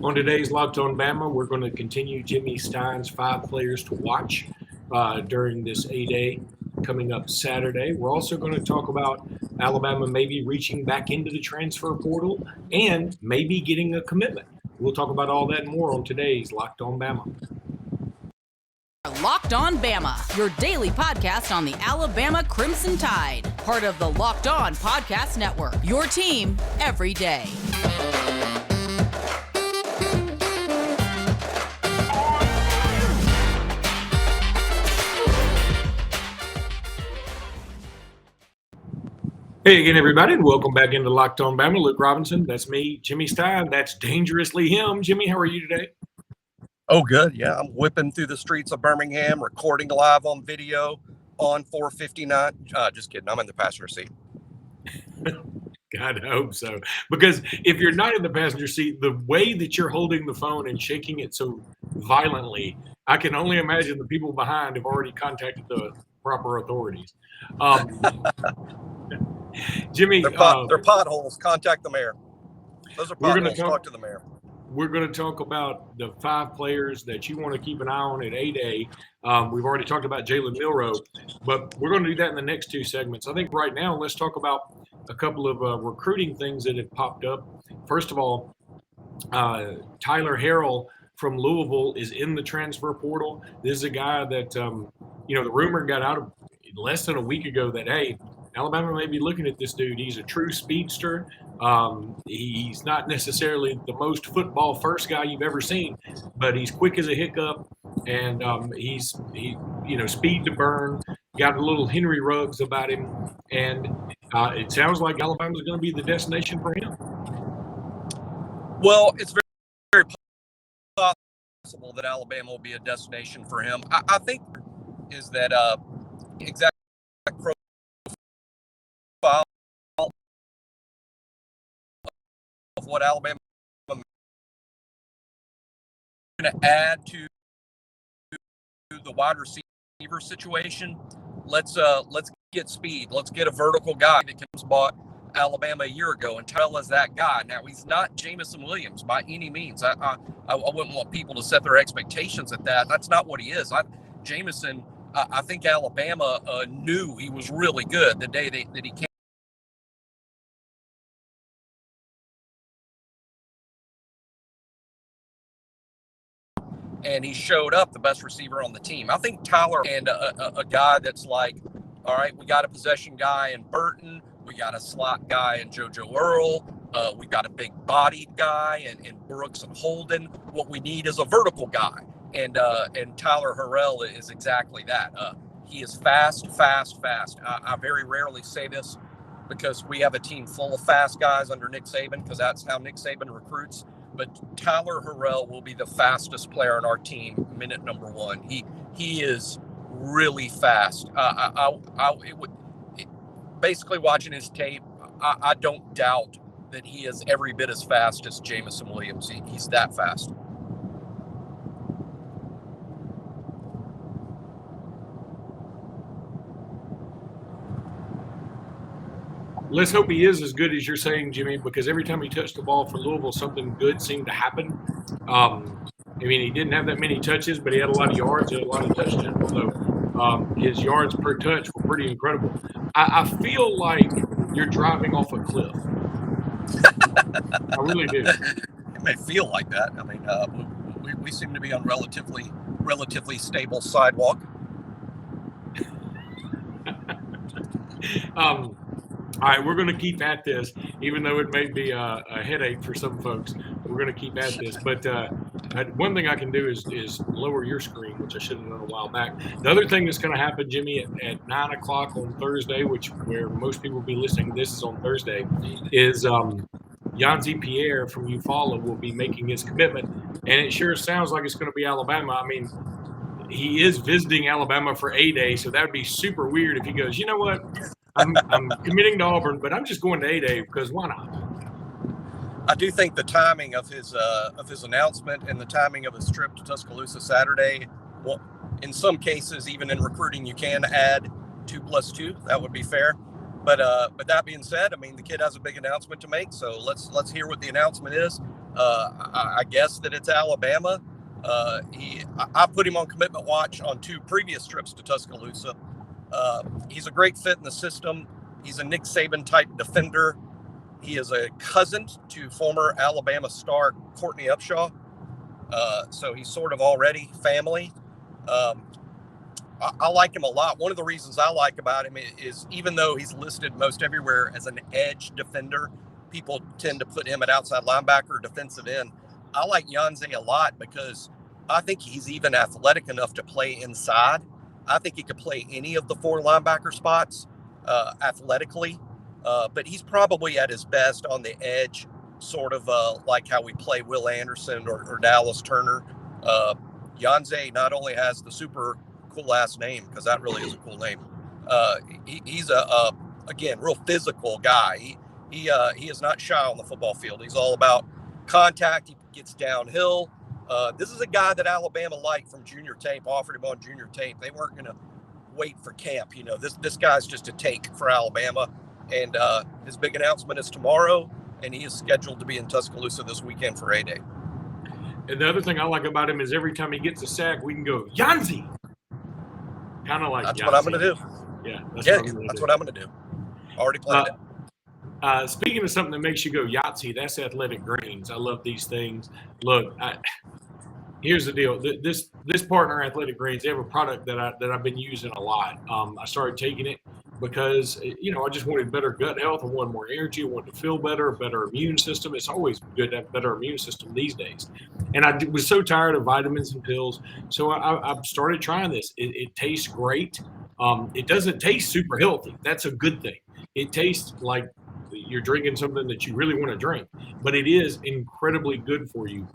On today's Locked On Bama, we're going to continue Jimmy Stein's 5 players to watch during this A-Day coming up Saturday. We're also going to talk about Alabama maybe reaching back into the transfer portal and maybe getting a commitment. We'll talk about all that and more on today's Locked On Bama. Locked On Bama, your daily podcast on the Alabama Crimson Tide. Part of the Locked On Podcast Network, your team every day. Hey again, everybody, and welcome back into Locked On Bama. Luke Robinson, that's me. Jimmy Stein, that's dangerously him. Jimmy, how are you today? Oh, good. Yeah, I'm whipping through the streets of Birmingham, recording live on video on 459. Just kidding. I'm in the passenger seat. God, I hope so. Because if you're not in the passenger seat, the way that you're holding the phone and shaking it so violently, I can only imagine the people behind have already contacted the proper authorities. Jimmy, they're potholes. Contact the mayor. Those are potholes. Talk to the mayor. We're going to talk about the 5 players that you want to keep an eye on at A-Day. We've already talked about Jalen Milroe, but we're going to do that in the next 2 segments. I think right now, let's talk about a couple of recruiting things that have popped up. First of all, Tyler Harrell from Louisville is in the transfer portal. This is a guy that, the rumor got out of less than a week ago that, hey, Alabama may be looking at this dude. He's a true speedster. He's not necessarily the most football first guy you've ever seen, but he's quick as a hiccup, and he's speed to burn. Got a little Henry Ruggs about him, and it sounds like Alabama's going to be the destination for him. Well, it's very, very possible that Alabama will be a destination for him. I think is that exact profile of what Alabama is going to add to the wide receiver situation. Let's get speed. Let's get a vertical guy that comes bought Alabama a year ago and tell us that guy. Now, he's not Jamison Williams by any means. I wouldn't want people to set their expectations at that. That's not what he is. Jamison, I think Alabama knew he was really good the day that he came. And he showed up the best receiver on the team. I think Tyler and a guy that's like, all right, we got a possession guy in Burton. We got a slot guy in Jojo Earle. We got a big bodied guy in Brooks and Holden. What we need is a vertical guy. And Tyler Harrell is exactly that. He is fast. I very rarely say this because we have a team full of fast guys under Nick Saban, because that's how Nick Saban recruits. But Tyler Harrell will be the fastest player on our team, minute number 1. He is really fast. Basically watching his tape, I don't doubt that he is every bit as fast as Jamison Williams. He's that fast. Let's hope he is as good as you're saying, Jimmy, because every time he touched the ball for Louisville, something good seemed to happen. He didn't have that many touches, but he had a lot of yards and a lot of touchdowns. So his yards per touch were pretty incredible. I feel like you're driving off a cliff. I really do. It may feel like that. I mean, we seem to be on relatively stable sidewalk. All right, we're going to keep at this, even though it may be a headache for some folks. We're going to keep at this. But one thing I can do is lower your screen, which I should have done a while back. The other thing that's going to happen, Jimmy, at 9 o'clock on Thursday, where most people will be listening to this is on Thursday, is Yanzi Pierre from Eufaula will be making his commitment. And it sure sounds like it's going to be Alabama. I mean, he is visiting Alabama for A-Day, so that would be super weird if he goes, you know what? I'm committing to Auburn, but I'm just going to A-Day because why not? I do think the timing of his announcement and the timing of his trip to Tuscaloosa Saturday, well, in some cases, even in recruiting, you can add 2 + 2. That would be fair. But that being said, I mean, the kid has a big announcement to make, so let's hear what the announcement is. I guess that it's Alabama. I put him on commitment watch on 2 previous trips to Tuscaloosa. He's a great fit in the system. He's a Nick Saban type defender. He is a cousin to former Alabama star Courtney Upshaw. So he's sort of already family. I like him a lot. One of the reasons I like about him is even though he's listed most everywhere as an edge defender, people tend to put him at outside linebacker or defensive end. I like Yanze a lot because I think he's even athletic enough to play inside. I think he could play any of the 4 linebacker spots athletically, but he's probably at his best on the edge, sort of like how we play Will Anderson or Dallas Turner. Yanze not only has the super cool last name, because that really is a cool name. He's again, real physical guy. He is not shy on the football field. He's all about contact. He gets downhill. This is a guy that Alabama liked from junior tape, offered him on junior tape. They weren't going to wait for camp. This guy's just a take for Alabama. And his big announcement is tomorrow, and he is scheduled to be in Tuscaloosa this weekend for A-Day. And the other thing I like about him is every time he gets a sack, we can go, Yanzi! Kind of like That's Yanzi. what I'm going to do. Yeah, that's what I'm going to do. Already planned it. Speaking of something that makes you go Yahtzee, that's Athletic Greens. I love these things. Look, here's the deal. This partner, Athletic Greens, they have a product that I've been using a lot. I started taking it because I just wanted better gut health. I wanted more energy. I wanted to feel better, a better immune system. It's always good to have a better immune system these days. And I was so tired of vitamins and pills, so I started trying this. It tastes great. It doesn't taste super healthy. That's a good thing. It tastes like you're drinking something that you really want to drink, but it is incredibly good for you.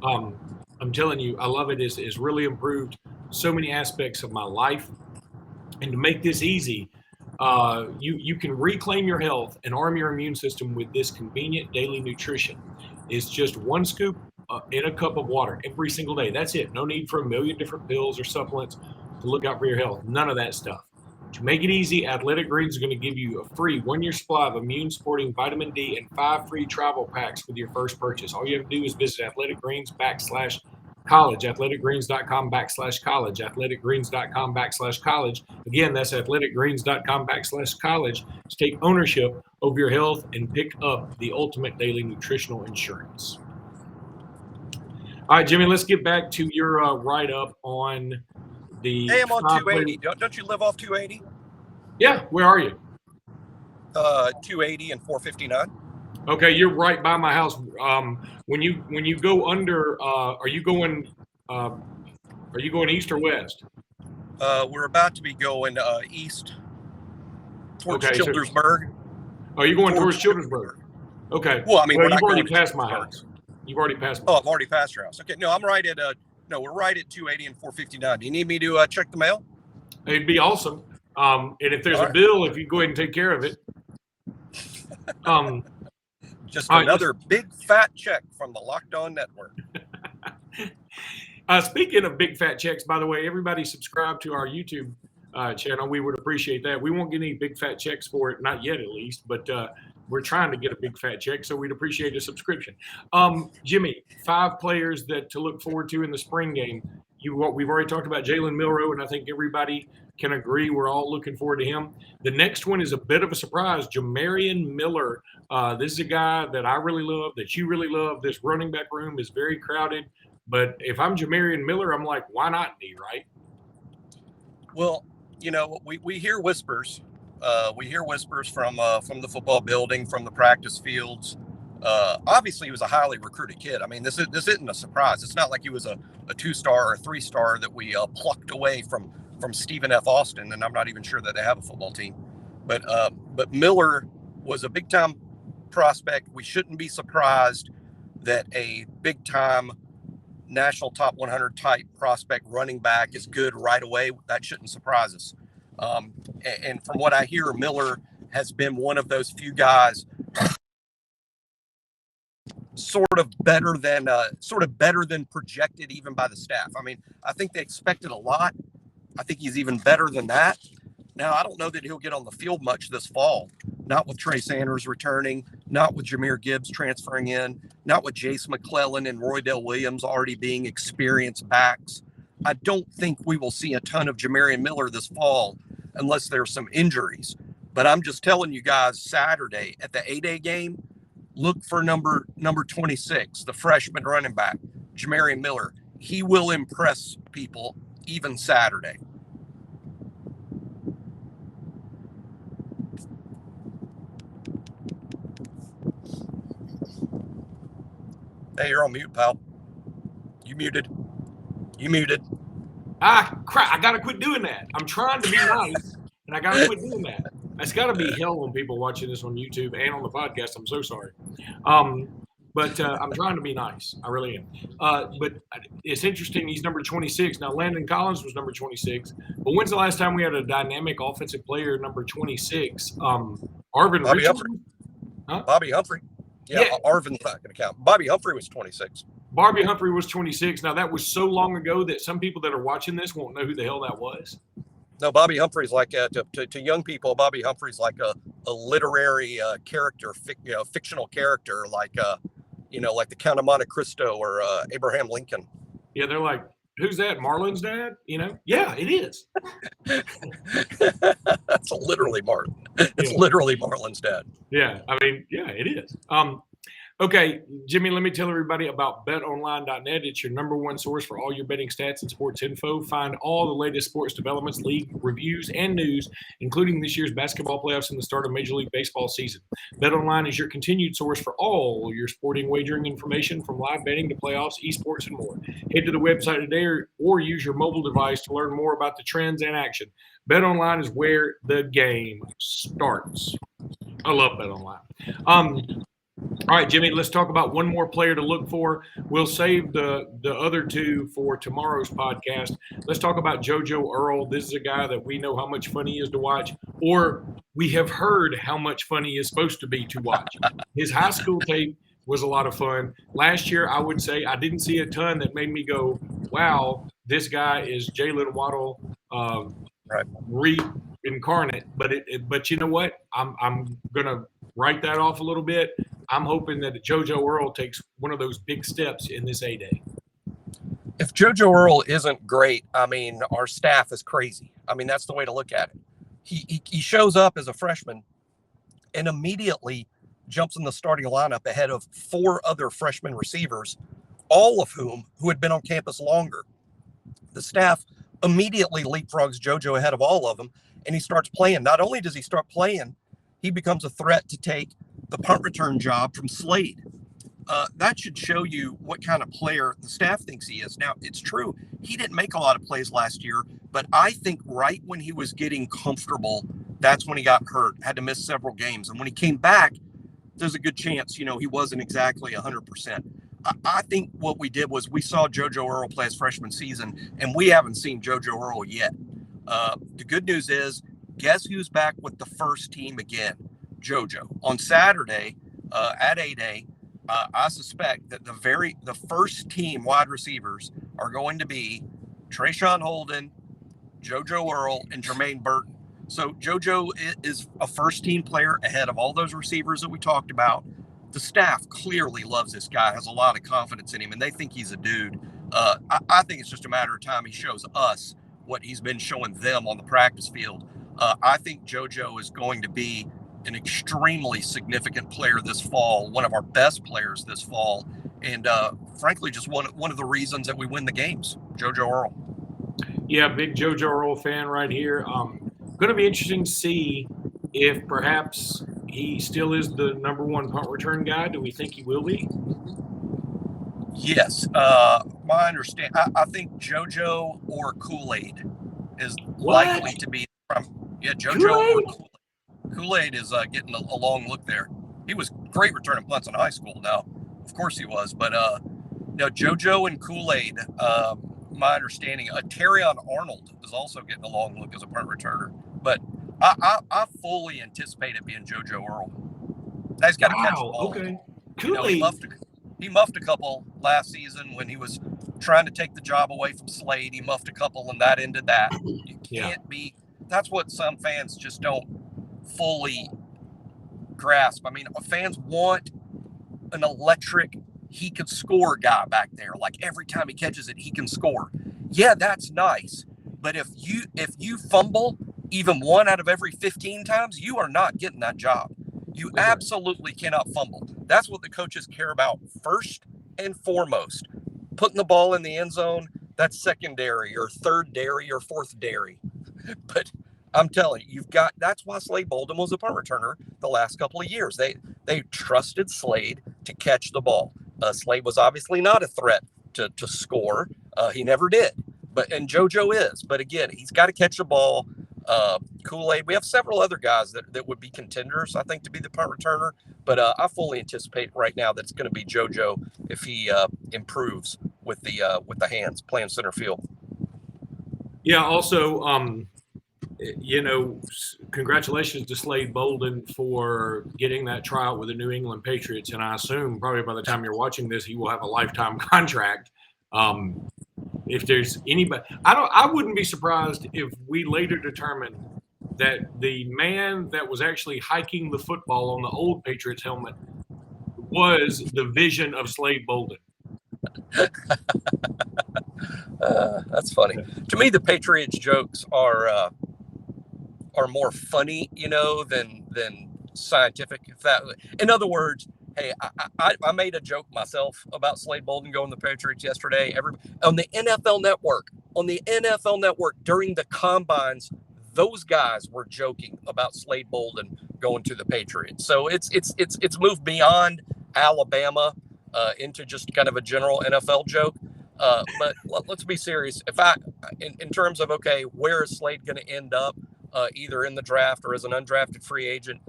I'm telling you, I love it. It's really improved so many aspects of my life. And to make this easy, you can reclaim your health and arm your immune system with this convenient daily nutrition. It's just 1 scoop in a cup of water every single day. That's it. No need for a million different pills or supplements to look out for your health. None of that stuff. To make it easy, Athletic Greens is going to give you a free 1-year supply of immune-supporting vitamin D and 5 free travel packs with your first purchase. All you have to do is visit athleticgreens.com/college, athleticgreens.com/college, athleticgreens.com/college. Again, that's athleticgreens.com/college to take ownership over your health and pick up the ultimate daily nutritional insurance. All right, Jimmy, let's get back to your write-up on the. Hey, I'm on 280. Don't you live off 280? Yeah, where are you? 280 and 459. Okay, you're right by my house. When you go under, are you going east or west? We're about to be going east towards Childersburg. Are you going towards Childersburg? Okay. Well, I mean, you've already passed my house. You've already passed. Oh, I've already passed your house. Okay, no, I'm right at we're right at 280 and 459. Do you need me to check the mail? It'd be awesome. And if there's a bill, if you go ahead and take care of it. Just another big fat check from the Locked On Network. Speaking of big fat checks, by the way, everybody subscribe to our YouTube channel. We would appreciate that. We won't get any big fat checks for it, not yet at least, but we're trying to get a big fat check, so we'd appreciate a subscription. Jimmy, 5 players to look forward to in the spring game. We've already talked about Jalen Milroe, and I think everybody can agree we're all looking forward to him. The next one is a bit of a surprise, Jamarian Miller. This is a guy that I really love, that you really love. This running back room is very crowded, but if I'm Jamarian Miller, I'm like, why not me, right? Well, we hear whispers. We hear whispers from the football building, from the practice fields. Obviously, he was a highly recruited kid. I mean, this isn't a surprise. It's not like he was a 2-star or a 3-star that we plucked away from Stephen F. Austin, and I'm not even sure that they have a football team. But Miller was a big-time prospect. We shouldn't be surprised that a big-time national top 100 type prospect running back is good right away. That shouldn't surprise us. And from what I hear, Miller has been one of those few guys sort of better than projected even by the staff. I mean, I think they expected a lot. I think he's even better than that. Now, I don't know that he'll get on the field much this fall. not with Trey Sanders returning, not with Jahmyr Gibbs transferring in, not with Jace McClellan and Roydell Williams already being experienced backs. I don't think we will see a ton of Jamarian Miller this fall unless there's some injuries. But I'm just telling you guys, Saturday at the A-Day game, look for number 26, the freshman running back, Jamarian Miller. He will impress people even Saturday. Hey, you're on mute, pal. You muted. Crap, I got to quit doing that. I'm trying to be nice, and I got to quit doing that. It's got to be hell when people watching this on YouTube and on the podcast. I'm so sorry. But I'm trying to be nice. I really am. But it's interesting. He's number 26. Now, Landon Collins was number 26. But when's the last time we had a dynamic offensive player number 26? Arvin Bobby Richardson? Humphrey. Huh? Bobby Humphrey. Yeah, Arvin's not going to count. Bobby Humphrey was 26. Bobby Humphrey was 26. Now, that was so long ago that some people that are watching this won't know who the hell that was. No, Bobby Humphrey's like to young people. Bobby Humphrey's like a literary character, fictional character, like like the Count of Monte Cristo or Abraham Lincoln. Yeah, they're like, who's that? Marlon's dad? Yeah, it is. That's literally Marlon. It's literally Marlon's dad. Yeah, I mean, yeah, it is. Okay, Jimmy, let me tell everybody about betonline.net. It's your number one source for all your betting stats and sports info. Find all the latest sports developments, league reviews, and news, including this year's basketball playoffs and the start of Major League Baseball season. BetOnline is your continued source for all your sporting wagering information, from live betting to playoffs, esports, and more. Head to the website today or use your mobile device to learn more about the trends and action. BetOnline is where the game starts. I love BetOnline. All right, Jimmy, let's talk about one more player to look for. We'll save the other two for tomorrow's podcast. Let's talk about Jojo Earle. This is a guy that we know how much fun he is to watch, or we have heard how much fun he is supposed to be to watch. His high school tape was a lot of fun. Last year, I would say I didn't see a ton that made me go, wow, this guy is Jalen Waddle reincarnate. But you know what? I'm going to write that off a little bit. I'm hoping that Jojo Earle takes one of those big steps in this A-Day. If Jojo Earle isn't great, I mean, our staff is crazy. I mean, that's the way to look at it. He shows up as a freshman and immediately jumps in the starting lineup ahead of 4 other freshman receivers, all of who had been on campus longer. The staff immediately leapfrogs Jojo ahead of all of them, and he starts playing. Not only does he start playing, he becomes a threat to take the punt return job from Slade. That should show you what kind of player the staff thinks he is. Now, it's true, he didn't make a lot of plays last year, but I think right when he was getting comfortable, that's when he got hurt, had to miss several games. And when he came back, there's a good chance, he wasn't exactly 100%. I think what we did was we saw Jojo Earle play his freshman season, and we haven't seen Jojo Earle yet. The good news is, guess who's back with the first team again? Jojo. On Saturday at A-Day, I suspect that the first team wide receivers are going to be Trayshawn Holden, Jojo Earle, and Jermaine Burton. So Jojo is a first team player ahead of all those receivers that we talked about. The staff clearly loves this guy, has a lot of confidence in him, and they think he's a dude. I think it's just a matter of time he shows us what he's been showing them on the practice field. I think Jojo is going to be an extremely significant player this fall, one of our best players this fall, and frankly, just one of the reasons that we win the games. Jojo Earle. Yeah, big Jojo Earle fan right here. Going to be interesting to see if perhaps he still is the number one punt return guy. Do we think he will be? Yes. My understanding, I think Jojo or Kool-Aid is likely to be from. Yeah, Jojo Kool-Aid? or Kool-Aid. Kool-Aid is getting a long look there. He was great returning punts in high school. Now, of course he was, but Jojo and Kool-Aid. My understanding, Terrion Arnold is also getting a long look as a punt returner. But I fully anticipate it being Jojo Earle. He's got to catch the ball. Okay. Kool-Aid. He muffed a couple last season when he was trying to take the job away from Slade. He muffed a couple, and that ended that. You can't be. That's what some fans just don't fully grasp. I mean, fans want an electric, he could score guy back there. Like every time he catches it, he can score. Yeah, that's nice. But if you fumble even 1 out of every 15 times, you are not getting that job. You absolutely cannot fumble. That's what the coaches care about first and foremost. Putting the ball in the end zone, that's secondary or third dairy or fourth dairy. But I'm telling you, that's why Slade Bolden was a punt returner the last couple of years. They trusted Slade to catch the ball. Slade was obviously not a threat to score. He never did. And Jojo is. But again, he's got to catch the ball. Kool-Aid. We have several other guys that would be contenders, I think, to be the punt returner. But I fully anticipate right now that it's going to be Jojo if he improves with the hands playing center field. Yeah. Also, congratulations to Slade Bolden for getting that tryout with the New England Patriots. And I assume probably by the time you're watching this, he will have a lifetime contract. If there's anybody, I wouldn't be surprised if we later determined that the man that was actually hiking the football on the old Patriots helmet was the vision of Slade Bolden. That's funny. To me, the Patriots jokes are more funny, than scientific. In other words, hey, I made a joke myself about Slade Bolden going to the Patriots yesterday. On the NFL Network during the combines, those guys were joking about Slade Bolden going to the Patriots. So it's moved beyond Alabama into just kind of a general NFL joke. But let's be serious. In terms of, okay, where is Slade going to end up, either in the draft or as an undrafted free agent?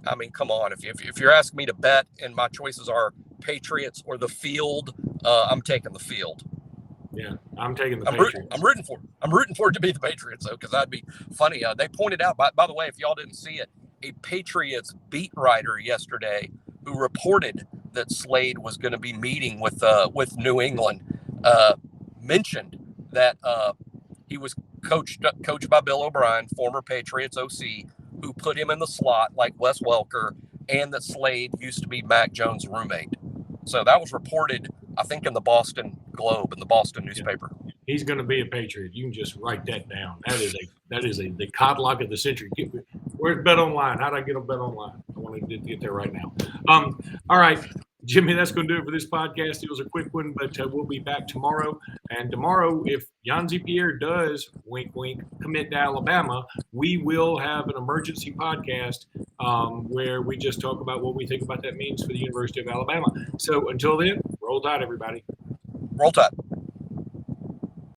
I mean, come on. If you're asking me to bet and my choices are Patriots or the field, I'm taking the field. Yeah, I'm taking the Patriots. I'm rooting for it to be the Patriots, though, because that'd be funny. They pointed out, by the way, if y'all didn't see it, a Patriots beat writer yesterday who reported that Slade was going to be meeting with New England mentioned that he was coached by Bill O'Brien, former Patriots OC, who put him in the slot like Wes Welker, and that Slade used to be Mac Jones' roommate. So that was reported, I think, in the Boston Globe, in the Boston newspaper. He's going to be a Patriot. You can just write that down. That is the codlock of the century. Where's Bet Online? How do I get on Bet Online? I want to get there right now. All right, Jimmy, that's going to do it for this podcast. It was a quick one, but we'll be back tomorrow. And tomorrow, if Yanzi Pierre does, wink, wink, commit to Alabama, we will have an emergency podcast where we just talk about what we think about that means for the University of Alabama. So until then, roll tide, everybody. Roll tide.